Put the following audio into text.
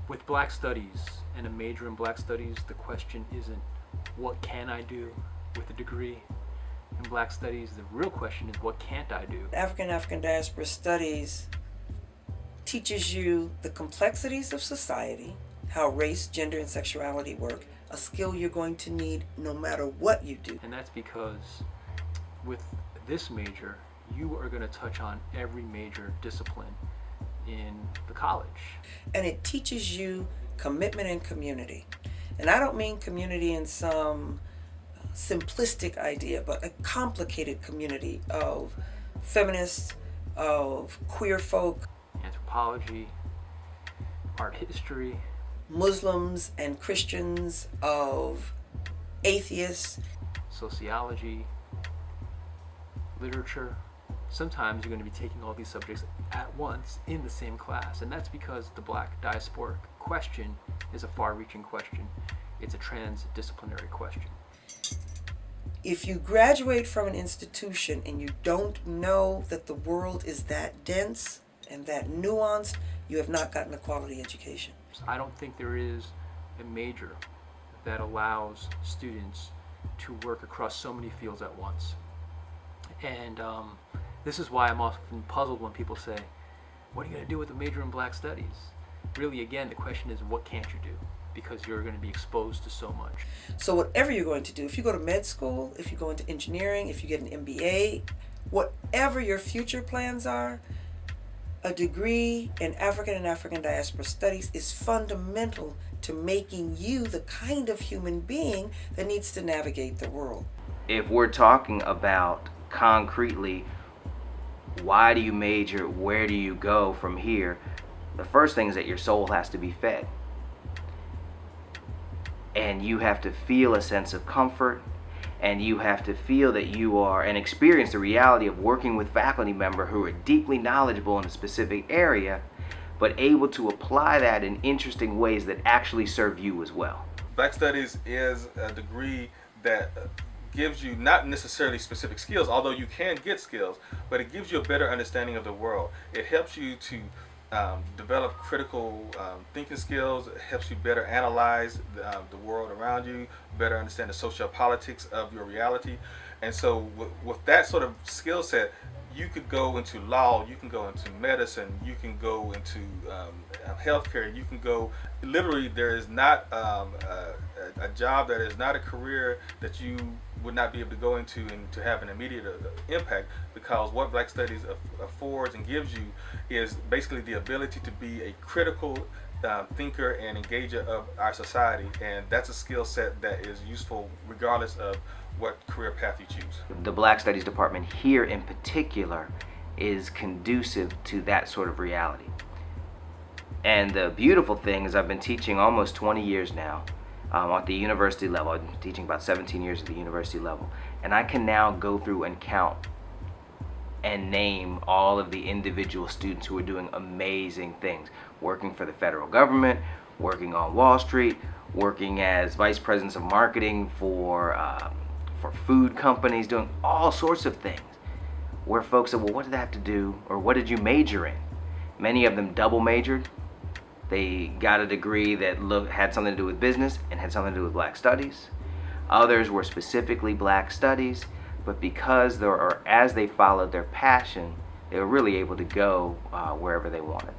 With Black Studies and a major in Black Studies, the question isn't what can I do with a degree in Black Studies. The real question is what can't I do? African Diaspora Studies teaches you the complexities of society, how race, gender, and sexuality work, a skill you're going to need no matter what you do. And that's because with this major, you are going to touch on every major discipline in the college. And it teaches you commitment and community. And I don't mean community in some simplistic idea, but a complicated community of feminists, of queer folk, Anthropology, art history, Muslims and Christians, of atheists, sociology, literature. Sometimes you're going to be taking all these subjects at once in the same class, and that's because the Black diasporic question is a far-reaching question. It's a transdisciplinary question. If you graduate from an institution and you don't know that the world is that dense and that nuanced, you have not gotten a quality education. I don't think there is a major that allows students to work across so many fields at once. And this is why I'm often puzzled when people say, what are you going to do with a major in Black Studies? Really, again, the question is, what can't you do? Because you're going to be exposed to so much. So whatever you're going to do, if you go to med school, if you go into engineering, if you get an MBA, whatever your future plans are, a degree in African and African Diaspora Studies is fundamental to making you the kind of human being that needs to navigate the world. If we're talking about concretely, why do you major, where do you go from here, the first thing is that your soul has to be fed. And you have to feel a sense of comfort, and you have to feel that you are and experience the reality of working with faculty members who are deeply knowledgeable in a specific area, but able to apply that in interesting ways that actually serve you as well. Black Studies is a degree that gives you not necessarily specific skills, although you can get skills, but it gives you a better understanding of the world. It helps you to develop critical thinking skills. It helps you better analyze the world around you, better understand the sociopolitics of your reality. And so with that sort of skill set, you could go into law, you can go into medicine, you can go into healthcare, you can go, literally there is not a job that is not a career that you would not be able to go into and to have an immediate impact, because what Black Studies affords and gives you is basically the ability to be a critical thinker and engager of our society, and that's a skill set that is useful regardless of what career path you choose. The Black Studies department here in particular is conducive to that sort of reality. And the beautiful thing is I've been teaching almost 20 years now at the university level. I've been teaching about 17 years at the university level. And I can now go through and count and name all of the individual students who are doing amazing things, working for the federal government, working on Wall Street, working as vice presidents of marketing for food companies, doing all sorts of things, where folks said, well, what did that have to do, or what did you major in? Many of them double majored. They got a degree that had something to do with business and had something to do with Black Studies. Others were specifically Black Studies, but because as they followed their passion, they were really able to go wherever they wanted.